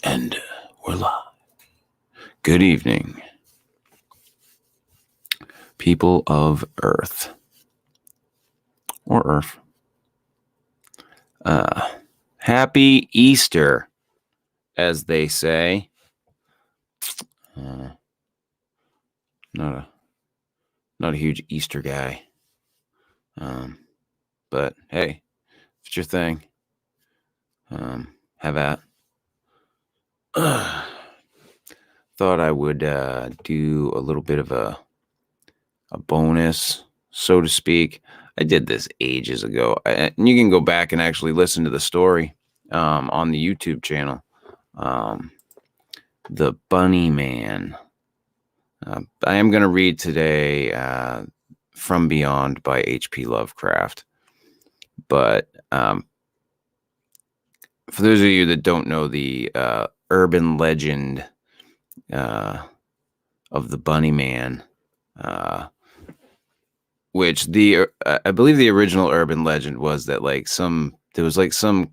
And we're live. Good evening, people of Earth. Or Earth. Happy Easter, as they say. Not a huge Easter guy. But hey, if it's your thing, have at. Thought I would do a little bit of a bonus, so to speak. I did this ages ago, and you can go back and actually listen to the story on the YouTube channel. The Bunny Man. I am going to read today From Beyond by H.P. Lovecraft. But for those of you that don't know the urban legend of the Bunny Man, which I believe the original urban legend was that there was some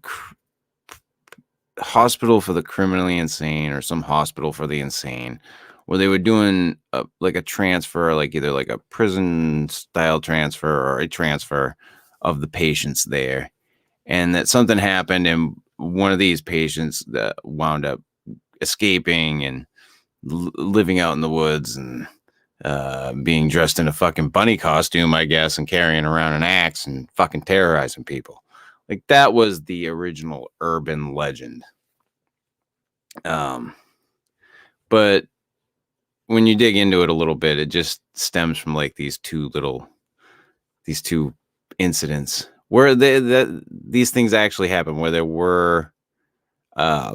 hospital for the criminally insane or some hospital for the insane where they were doing a transfer, either a prison style transfer or a transfer of the patients there, and that something happened and one of these patients that wound up escaping and living out in the woods and being dressed in a fucking bunny costume, I guess, and carrying around an axe and fucking terrorizing people. That was the original urban legend. But when you dig into it a little bit, it just stems from these two incidents where these things actually happened, where there were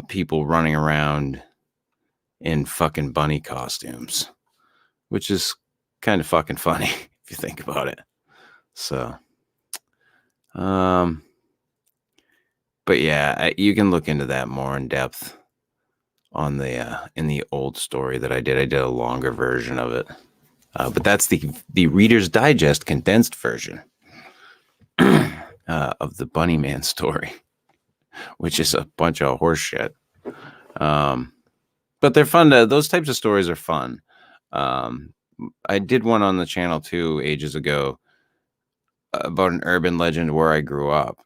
people running around in fucking bunny costumes, which is kind of fucking funny if you think about it. So, but yeah, you can look into that more in depth on the in the old story that I did. I did a longer version of it, but that's the Reader's Digest condensed version of the Bunny Man story, which is a bunch of horse shit. But they're fun. Those types of stories are fun. I did one on the channel too ages ago about an urban legend where I grew up.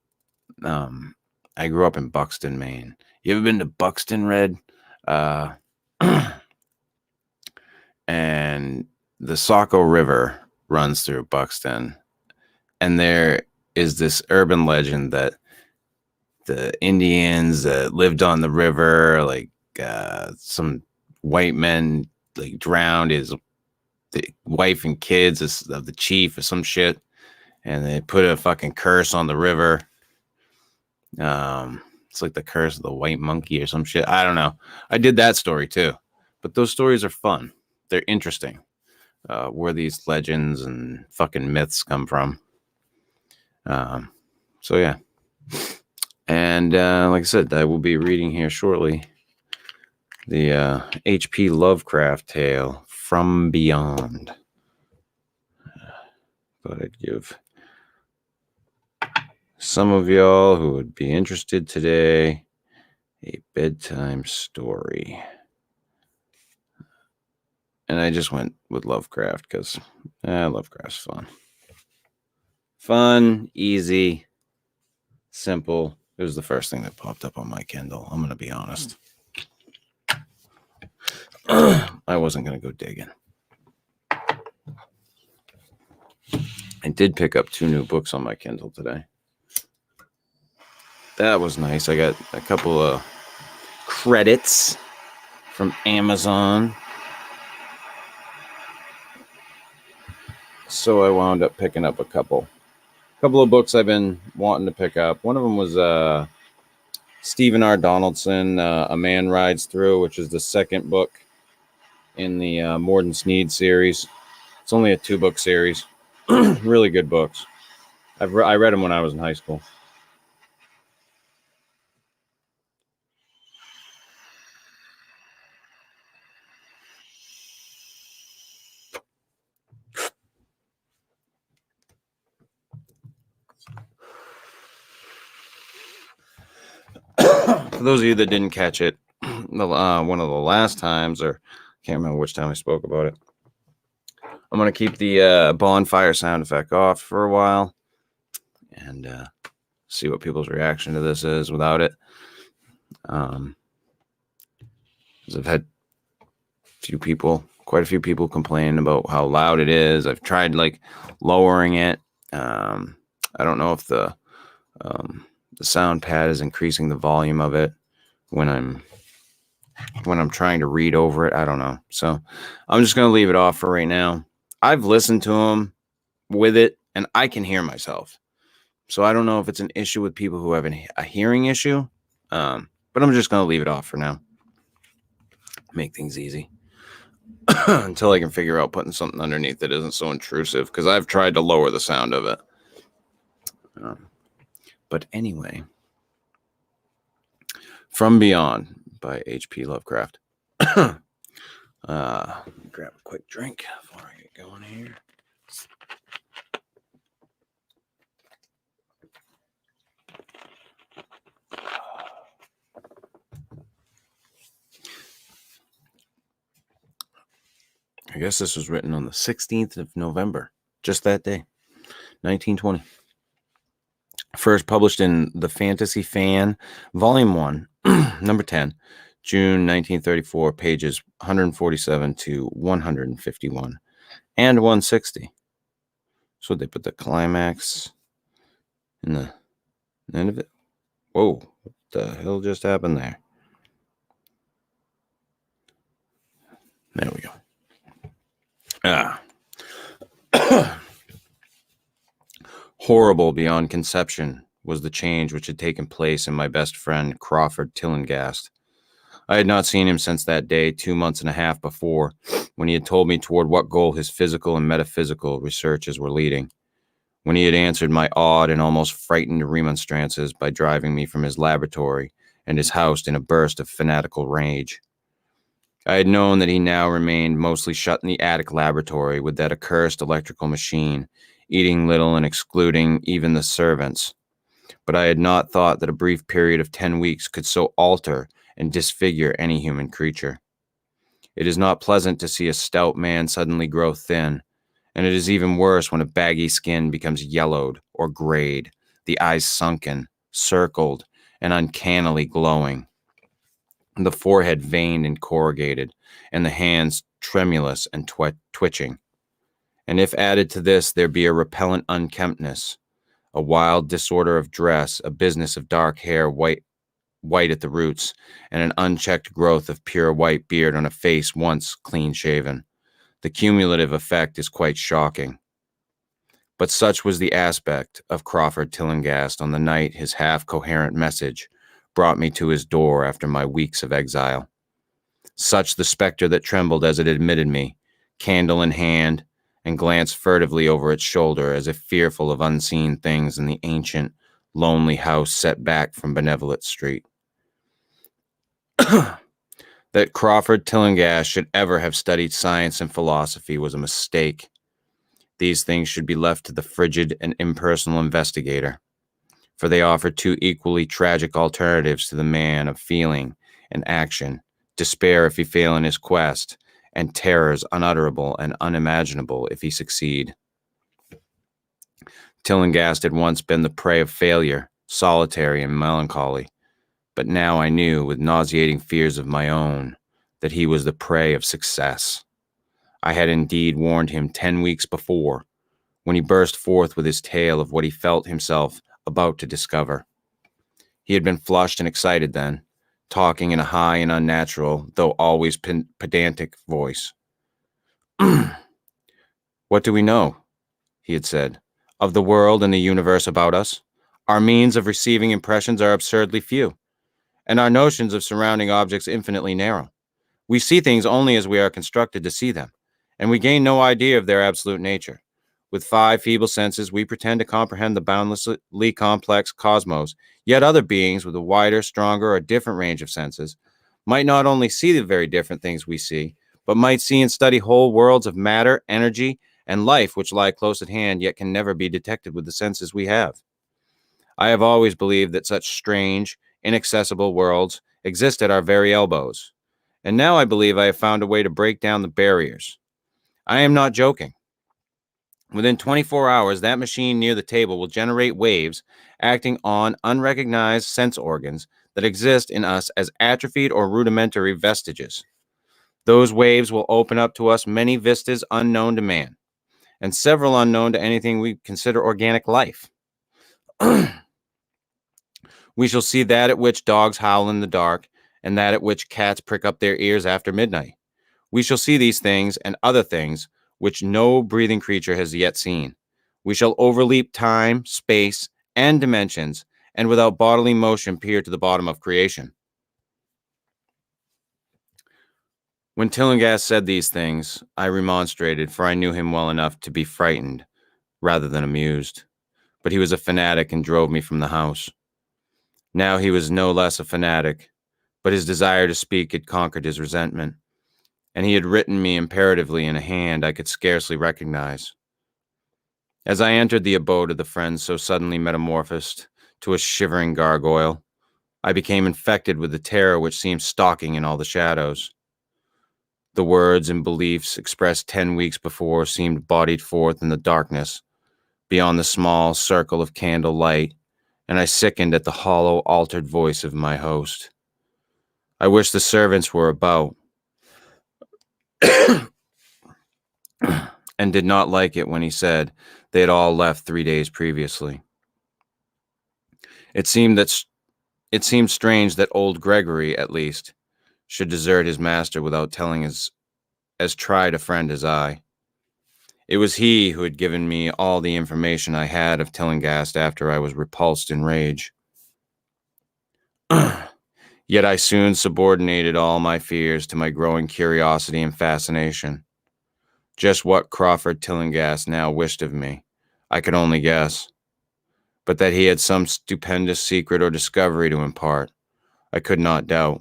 I grew up in Buxton, Maine. You ever been to Buxton, Red? And the Saco River runs through Buxton, and there is this urban legend that the Indians that lived on the river, some white men, drowned his the wife and kids of the chief or some shit, and they put a fucking curse on the river. It's like the curse of the white monkey or some shit. I don't know. I did that story too, but those stories are fun. They're interesting. Where these legends and fucking myths come from. So yeah. And like I said, I will be reading here shortly the H.P. Lovecraft tale, From Beyond. But I'd give some of y'all who would be interested today a bedtime story. And I just went with Lovecraft because Lovecraft's fun. Fun, easy, simple. It was the first thing that popped up on my Kindle. I'm going to be honest. I wasn't going to go digging. I did pick up 2 new books on my Kindle today. That was nice. I got a couple of credits from Amazon. So I wound up picking up a couple of books I've been wanting to pick up. One of them was Stephen R. Donaldson, A Man Rides Through, which is the second book in the Morden Sneed series. It's only a 2-book series. Really good books. I read them when I was in high school. For those of you that didn't catch it, one of the last times, or can't remember which time I spoke about it, I'm going to keep the bonfire sound effect off for a while and see what people's reaction to this is without it. 'Cause I've had quite a few people complain about how loud it is. I've tried lowering it. I don't know if the sound pad is increasing the volume of it when I'm trying to read over it. I don't know. So I'm just going to leave it off for right now. I've listened to them with it and I can hear myself. So I don't know if it's an issue with people who have a hearing issue. But I'm just going to leave it off for now. Make things easy. Until I can figure out putting something underneath that isn't so intrusive, because I've tried to lower the sound of it. But anyway, From Beyond by H.P. Lovecraft. Grab a quick drink before I get going here. I guess this was written on the 16th of November, just that day, 1920. First published in The Fantasy Fan, Volume 1, number 10, June 1934, pages 147 to 151, and 160. So they put the climax in the end of it. Whoa, what the hell just happened there? There we go. Horrible beyond conception was the change which had taken place in my best friend Crawford Tillinghast. I had not seen him since that day 2 months and a half before, when he had told me toward what goal his physical and metaphysical researches were leading, when he had answered my awed and almost frightened remonstrances by driving me from his laboratory and his house in a burst of fanatical rage. I had known that he now remained mostly shut in the attic laboratory with that accursed electrical machine, eating little and excluding even the servants. But I had not thought that a brief period of 10 weeks could so alter and disfigure any human creature. It is not pleasant to see a stout man suddenly grow thin, and it is even worse when a baggy skin becomes yellowed or grayed, the eyes sunken, circled, and uncannily glowing, the forehead veined and corrugated, and the hands tremulous and twitching. And if added to this there be a repellent unkemptness, a wild disorder of dress, a business of dark hair white at the roots, and an unchecked growth of pure white beard on a face once clean-shaven, the cumulative effect is quite shocking. But such was the aspect of Crawford Tillinghast on the night his half-coherent message brought me to his door after my weeks of exile. Such the specter that trembled as it admitted me, candle in hand, and glanced furtively over its shoulder as if fearful of unseen things in the ancient, lonely house set back from Benevolent Street. That Crawford Tillinghast should ever have studied science and philosophy was a mistake. These things should be left to the frigid and impersonal investigator, for they offer two equally tragic alternatives to the man of feeling and action: despair if he fail in his quest, and terrors unutterable and unimaginable if he succeed. Tillinghast had once been the prey of failure, solitary and melancholy, but now I knew, with nauseating fears of my own, that he was the prey of success. I had indeed warned him 10 weeks before, when he burst forth with his tale of what he felt himself about to discover. He had been flushed and excited then, talking in a high and unnatural, though always pedantic voice. "What do we know," he had said, "of the world and the universe about us? Our means of receiving impressions are absurdly few, and our notions of surrounding objects infinitely narrow. We see things only as we are constructed to see them, and we gain no idea of their absolute nature. With 5 feeble senses, we pretend to comprehend the boundlessly complex cosmos, yet other beings with a wider, stronger, or different range of senses might not only see the very different things we see, but might see and study whole worlds of matter, energy, and life which lie close at hand, yet can never be detected with the senses we have. I have always believed that such strange, inaccessible worlds exist at our very elbows. And now I believe I have found a way to break down the barriers. I am not joking. Within 24 hours, that machine near the table will generate waves acting on unrecognized sense organs that exist in us as atrophied or rudimentary vestiges. Those waves will open up to us many vistas unknown to man, and several unknown to anything we consider organic life. We shall see that at which dogs howl in the dark, and that at which cats prick up their ears after midnight. We shall see these things and other things which no breathing creature has yet seen. We shall overleap time, space, and dimensions, and without bodily motion peer to the bottom of creation. When Tillinghast said these things, I remonstrated, for I knew him well enough to be frightened rather than amused. But he was a fanatic and drove me from the house. Now he was no less a fanatic, but his desire to speak had conquered his resentment, and he had written me imperatively in a hand I could scarcely recognize. As I entered the abode of the friend so suddenly metamorphosed to a shivering gargoyle, I became infected with the terror which seemed stalking in all the shadows. The words and beliefs expressed 10 weeks before seemed bodied forth in the darkness, beyond the small circle of candle light, and I sickened at the hollow, altered voice of my host. I wished the servants were about, and did not like it when he said they had all left 3 days previously. It seemed strange that old Gregory, at least, should desert his master without telling as tried a friend as I. It was he who had given me all the information I had of Tillinghast after I was repulsed in rage. Yet I soon subordinated all my fears to my growing curiosity and fascination. Just what Crawford Tillinghast now wished of me, I could only guess. But that he had some stupendous secret or discovery to impart, I could not doubt.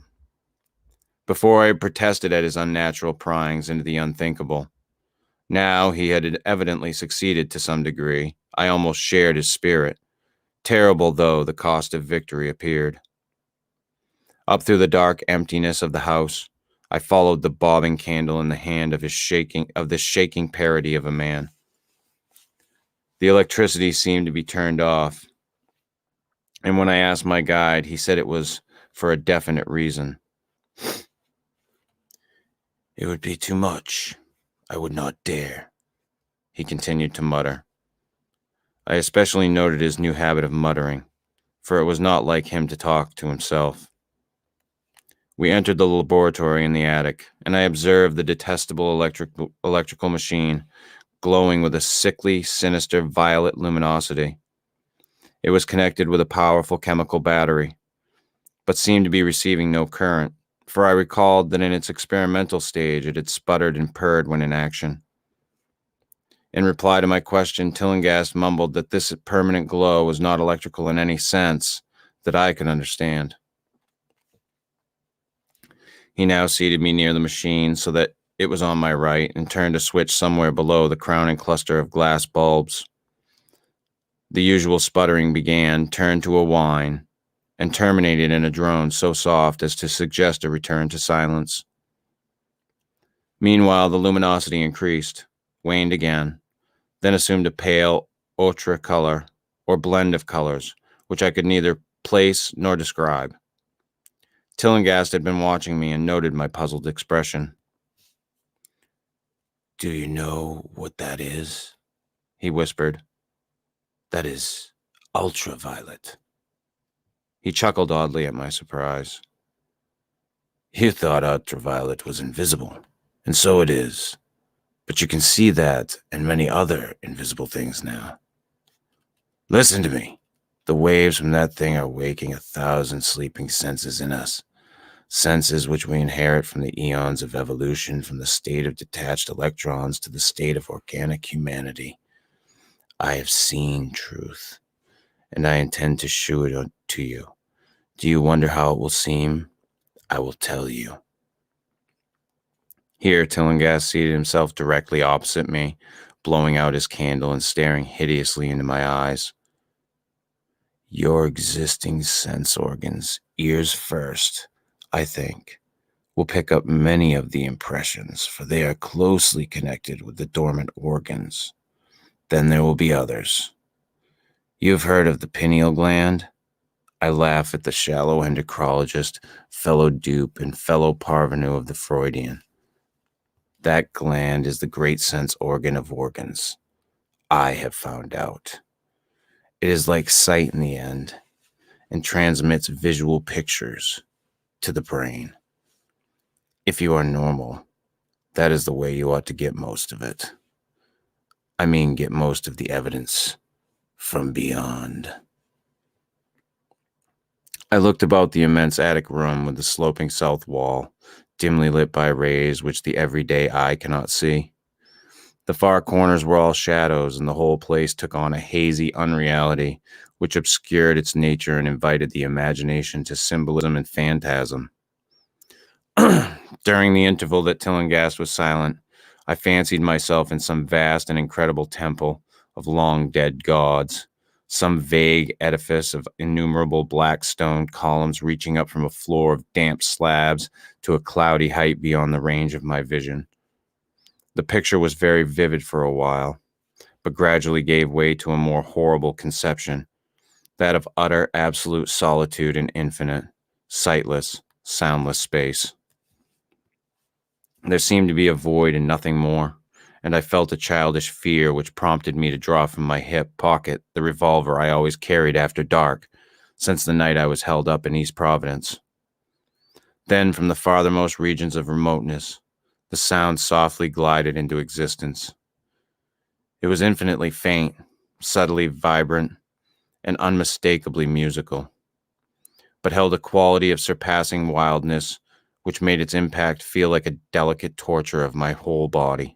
Before I had protested at his unnatural pryings into the unthinkable. Now he had evidently succeeded to some degree. I almost shared his spirit, terrible though the cost of victory appeared. Up through the dark emptiness of the house, I followed the bobbing candle in the hand of this shaking parody of a man. The electricity seemed to be turned off, and when I asked my guide, he said it was for a definite reason. It would be too much. I would not dare, he continued to mutter. I especially noted his new habit of muttering, for it was not like him to talk to himself. We entered the laboratory in the attic, and I observed the detestable electrical machine glowing with a sickly, sinister violet luminosity. It was connected with a powerful chemical battery, but seemed to be receiving no current, for I recalled that in its experimental stage it had sputtered and purred when in action. In reply to my question, Tillinghast mumbled that this permanent glow was not electrical in any sense that I could understand. He now seated me near the machine so that it was on my right and turned a switch somewhere below the crowning cluster of glass bulbs. The usual sputtering began, turned to a whine, and terminated in a drone so soft as to suggest a return to silence. Meanwhile, the luminosity increased, waned again, then assumed a pale ochre color, or blend of colors, which I could neither place nor describe. Tillinghast had been watching me and noted my puzzled expression. "Do you know what that is?" he whispered. "That is ultraviolet." He chuckled oddly at my surprise. "You thought ultraviolet was invisible, and so it is. But you can see that and many other invisible things now. Listen to me. The waves from that thing are waking 1,000 sleeping senses in us. Senses which we inherit from the eons of evolution, from the state of detached electrons to the state of organic humanity. I have seen truth, and I intend to shew it to you. Do you wonder how it will seem? I will tell you." Here, Tillinghast seated himself directly opposite me, blowing out his candle and staring hideously into my eyes. Your existing sense organs, ears first, I think, will pick up many of the impressions, for they are closely connected with the dormant organs. Then there will be others. You've heard of the pineal gland? I laugh at the shallow endocrinologist, fellow dupe, and fellow parvenu of the Freudian. That gland is the great sense organ of organs. I have found out. It is like sight in the end, and transmits visual pictures to the brain. If you are normal, that is the way you ought to get most of it. I mean, get most of the evidence from beyond. I looked about the immense attic room with the sloping south wall, dimly lit by rays which the everyday eye cannot see. The far corners were all shadows, and the whole place took on a hazy unreality which obscured its nature and invited the imagination to symbolism and phantasm. During the interval that Tillinghast was silent, I fancied myself in some vast and incredible temple of long-dead gods, some vague edifice of innumerable black stone columns reaching up from a floor of damp slabs to a cloudy height beyond the range of my vision. The picture was very vivid for a while, but gradually gave way to a more horrible conception, that of utter, absolute solitude and infinite, sightless, soundless space. There seemed to be a void and nothing more, and I felt a childish fear which prompted me to draw from my hip pocket the revolver I always carried after dark, since the night I was held up in East Providence. Then, from the farthermost regions of remoteness, the sound softly glided into existence. It was infinitely faint, subtly vibrant, and unmistakably musical, but held a quality of surpassing wildness which made its impact feel like a delicate torture of my whole body.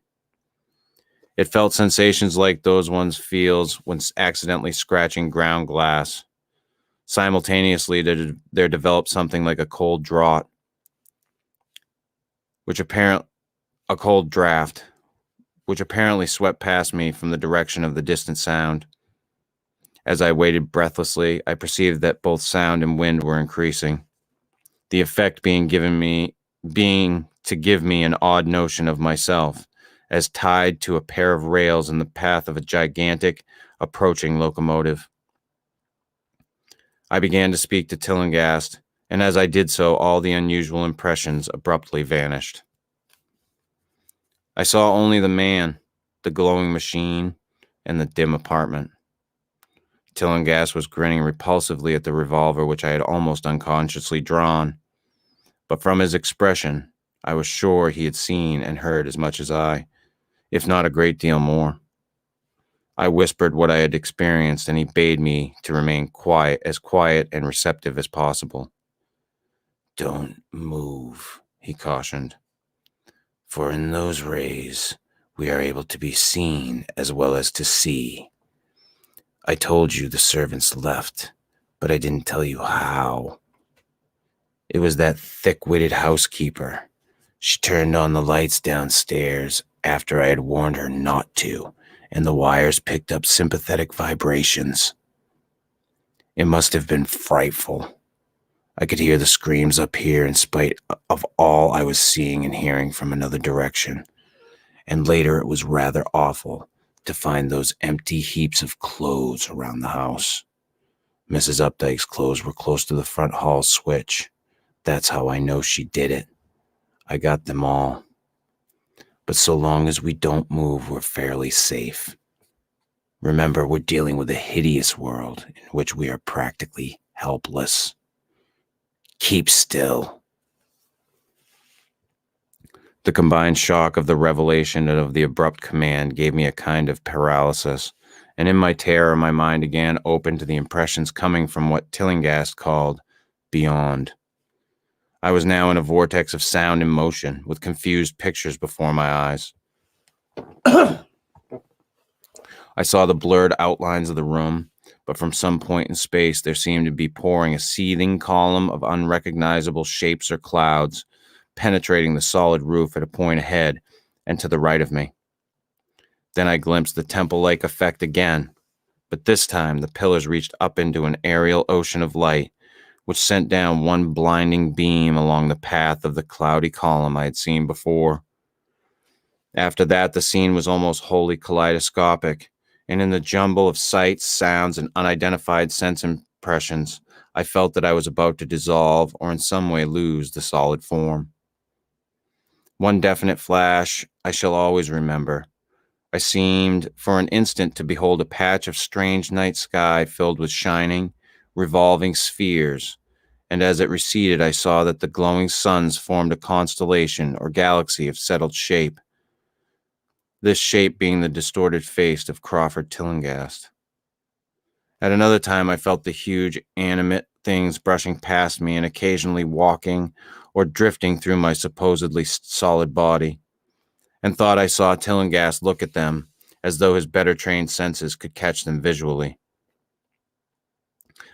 It felt sensations like those one feels when accidentally scratching ground glass. Simultaneously, there developed something like a cold draft, which apparently swept past me from the direction of the distant sound. As I waited breathlessly, I perceived that both sound and wind were increasing, the effect being to give me an odd notion of myself, as tied to a pair of rails in the path of a gigantic, approaching locomotive. I began to speak to Tillinghast, and as I did so, all the unusual impressions abruptly vanished. I saw only the man, the glowing machine, and the dim apartment. Tillinghast was grinning repulsively at the revolver which I had almost unconsciously drawn, but from his expression, I was sure he had seen and heard as much as I, if not a great deal more. I whispered what I had experienced, and he bade me to remain quiet and receptive as possible. "Don't move," he cautioned, "for in those rays we are able to be seen as well as to see. I told you the servants left, but I didn't tell you how. It was that thick-witted housekeeper. She turned on the lights downstairs after I had warned her not to, and the wires picked up sympathetic vibrations. It must have been frightful. I could hear the screams up here in spite of all I was seeing and hearing from another direction. And later it was rather awful to find those empty heaps of clothes around the house. Mrs. Updike's clothes were close to the front hall switch. That's how I know she did it. I got them all. But so long as we don't move, we're fairly safe. Remember, we're dealing with a hideous world in which we are practically helpless. Keep still." The combined shock of the revelation and of the abrupt command gave me a kind of paralysis, and in my terror my mind again opened to the impressions coming from what Tillinghast called beyond. I was now in a vortex of sound and motion, with confused pictures before my eyes. I saw the blurred outlines of the room, but from some point in space there seemed to be pouring a seething column of unrecognizable shapes or clouds, penetrating the solid roof at a point ahead and to the right of me. Then I glimpsed the temple-like effect again, But this time, the pillars reached up into an aerial ocean of light, which sent down one blinding beam along the path of the cloudy column I had seen before. After that, the scene was almost wholly kaleidoscopic, and in the jumble of sights, sounds, and unidentified sense impressions, I felt that I was about to dissolve or in some way lose the solid form. One definite flash I shall always remember. I seemed for an instant to behold a patch of strange night sky filled with shining, revolving spheres, and as it receded I saw that the glowing suns formed a constellation or galaxy of settled shape, this shape being the distorted face of Crawford Tillinghast. At another time I felt the huge, animate things brushing past me and occasionally walking or drifting through my supposedly solid body, and thought I saw Tillinghast look at them as though his better trained senses could catch them visually.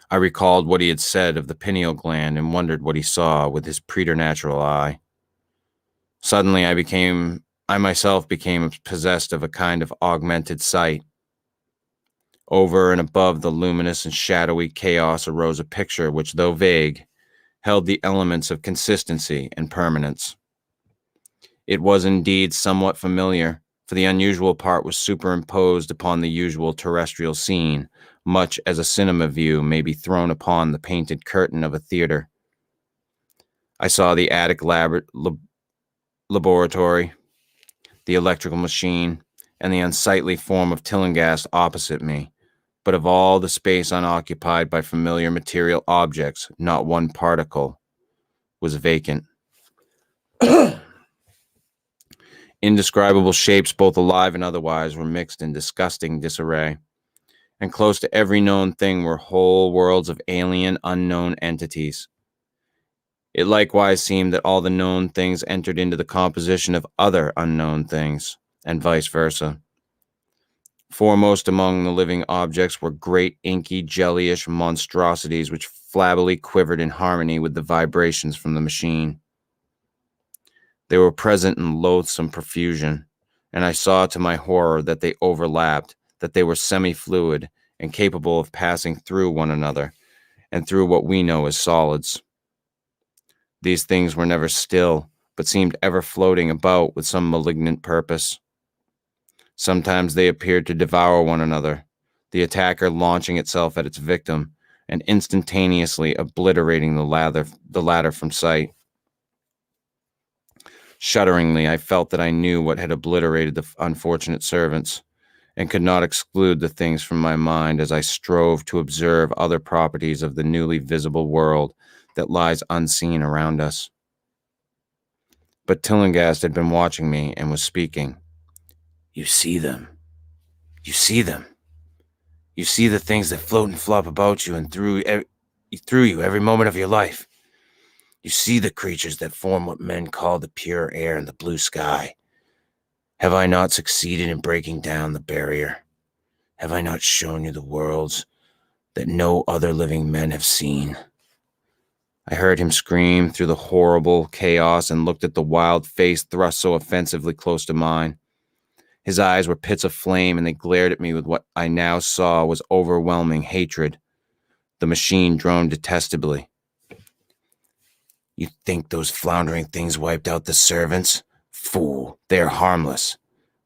I recalled what he had said of the pineal gland and wondered what he saw with his preternatural eye. Suddenly I myself became possessed of a kind of augmented sight. Over and above the luminous and shadowy chaos arose a picture which, though vague, held the elements of consistency and permanence. It was indeed somewhat familiar, for the unusual part was superimposed upon the usual terrestrial scene, much as a cinema view may be thrown upon the painted curtain of a theater. I saw the attic laboratory, the electrical machine, and the unsightly form of Tillinghast opposite me, but of all the space unoccupied by familiar material objects, not one particle was vacant. Indescribable shapes, both alive and otherwise, were mixed in disgusting disarray, and close to every known thing were whole worlds of alien, unknown entities. It likewise seemed that all the known things entered into the composition of other unknown things, and vice versa. Foremost among the living objects were great, inky, jellyish monstrosities which flabbily quivered in harmony with the vibrations from the machine. They were present in loathsome profusion, and I saw to my horror that they overlapped, that they were semi-fluid and capable of passing through one another and through what we know as solids. These things were never still, but seemed ever floating about with some malignant purpose. Sometimes they appeared to devour one another, the attacker launching itself at its victim and instantaneously obliterating the latter from sight. Shudderingly, I felt that I knew what had obliterated the unfortunate servants, and could not exclude the things from my mind as I strove to observe other properties of the newly visible world that lies unseen around us. But Tillinghast had been watching me and was speaking. "You see them. You see them. You see the things that float and flop about you and through you every moment of your life. You see the creatures that form what men call the pure air and the blue sky. Have I not succeeded in breaking down the barrier? Have I not shown you the worlds that no other living men have seen?" I heard him scream through the horrible chaos and looked at the wild face thrust so offensively close to mine. His eyes were pits of flame, and they glared at me with what I now saw was overwhelming hatred. The machine droned detestably. "You think those floundering things wiped out the servants? Fool, they are harmless.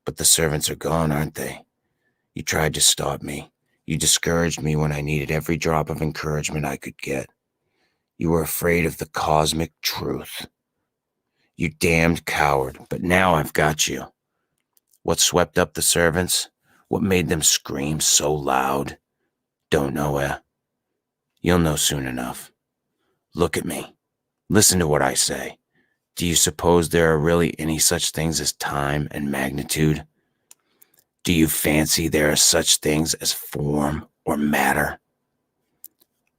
But the servants are gone, aren't they? You tried to stop me. You discouraged me when I needed every drop of encouragement I could get. You were afraid of the cosmic truth. You damned coward, but now I've got you. What swept up the servants? What made them scream so loud? Don't know, eh? You'll know soon enough. Look at me. Listen to what I say. Do you suppose there are really any such things as time and magnitude? Do you fancy there are such things as form or matter?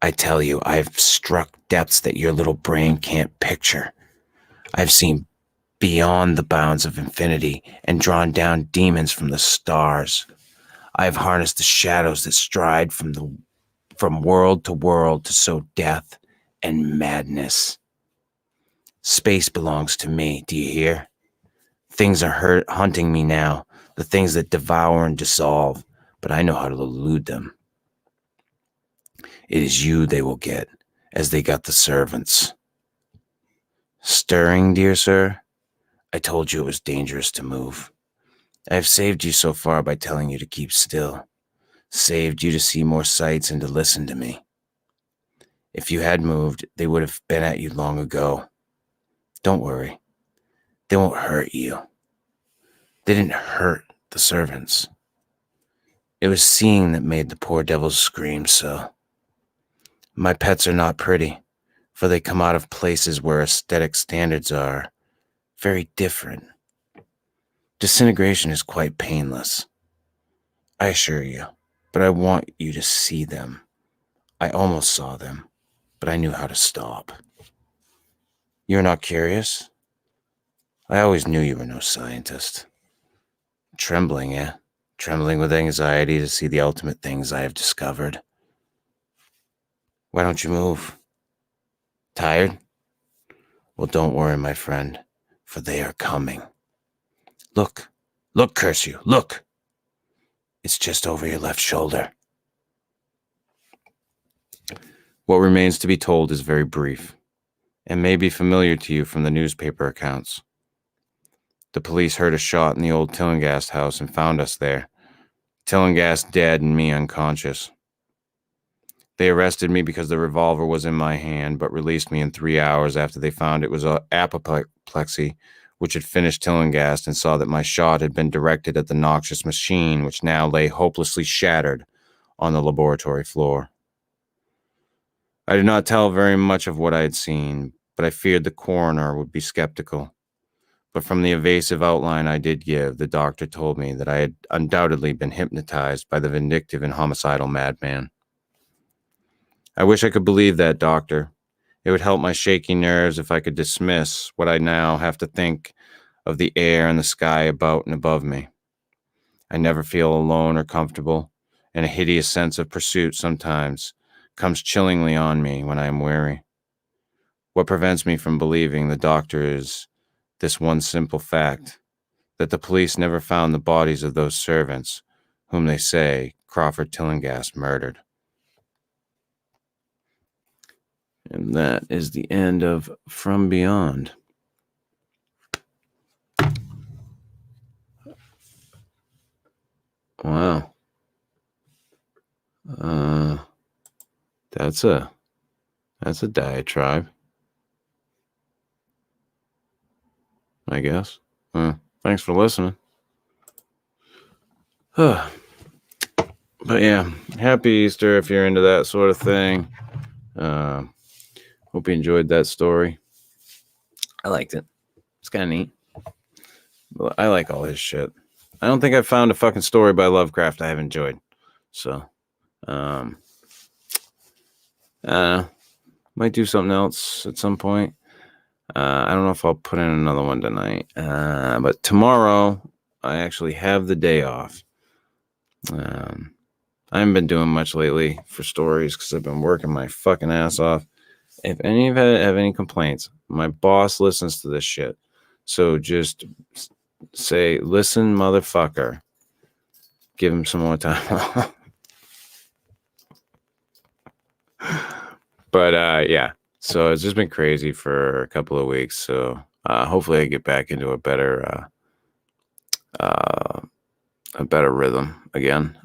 I tell you, I've struck depths that your little brain can't picture. I've seen beyond the bounds of infinity and drawn down demons from the stars. I've harnessed the shadows that stride from world to sow death and madness. Space belongs to me, do you hear? Things are hunting me now, the things that devour and dissolve, but I know how to elude them. It is you they will get, as they got the servants. Stirring, dear sir? I told you it was dangerous to move. I have saved you so far by telling you to keep still. Saved you to see more sights and to listen to me. If you had moved, they would have been at you long ago. Don't worry. They won't hurt you. They didn't hurt the servants. It was seeing that made the poor devils scream so. My pets are not pretty, for they come out of places where aesthetic standards are very different. Disintegration is quite painless, I assure you, but I want you to see them. I almost saw them, but I knew how to stop. You're not curious? I always knew you were no scientist. Trembling, eh? Trembling with anxiety to see the ultimate things I have discovered. Why don't you move? Tired? Well, don't worry, my friend, for they are coming. Look, curse you, look! It's just over your left shoulder. What remains to be told is very brief, and may be familiar to you from the newspaper accounts. The police heard a shot in the old Tillingast house and found us there. Tillingast dead and me unconscious. They arrested me because the revolver was in my hand, but released me in 3 hours after they found it was apoplexy, which had finished Tillingast, and saw that my shot had been directed at the noxious machine, which now lay hopelessly shattered on the laboratory floor. I did not tell very much of what I had seen, but I feared the coroner would be skeptical. But from the evasive outline I did give, the doctor told me that I had undoubtedly been hypnotized by the vindictive and homicidal madman. I wish I could believe that, doctor. It would help my shaky nerves if I could dismiss what I now have to think of the air and the sky about and above me. I never feel alone or comfortable, and a hideous sense of pursuit sometimes comes chillingly on me when I am weary. What prevents me from believing the doctor is this one simple fact, that the police never found the bodies of those servants whom they say Crawford Tillingast murdered. And that is the end of From Beyond. Wow. That's a diatribe, I guess. Thanks for listening. But yeah, happy Easter if you're into that sort of thing. Hope you enjoyed that story. I liked it. It's kind of neat. I like all his shit. I don't think I've found a fucking story by Lovecraft I have enjoyed. So, might do something else at some point. I don't know if I'll put in another one tonight. But tomorrow, I actually have the day off. I haven't been doing much lately for stories because I've been working my fucking ass off. If any of you have any complaints, my boss listens to this shit. So just say, listen, motherfucker. Give him some more time. But yeah, so it's just been crazy for a couple of weeks. So hopefully I get back into a better rhythm again,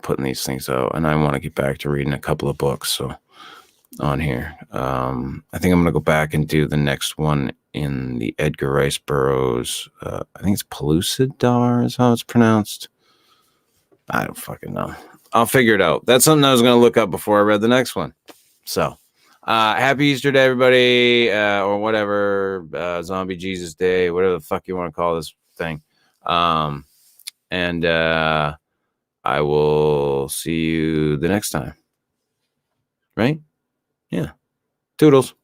putting these things out. And I want to get back to reading a couple of books. So on here, I think I'm going to go back and do the next one in the Edgar Rice Burroughs. I think it's Pellucidar is how it's pronounced. I don't fucking know. I'll figure it out. That's something I was going to look up before I read the next one. So, happy Easter to everybody, or whatever, Zombie Jesus Day, whatever the fuck you want to call this thing. And I will see you the next time. Right? Yeah. Toodles.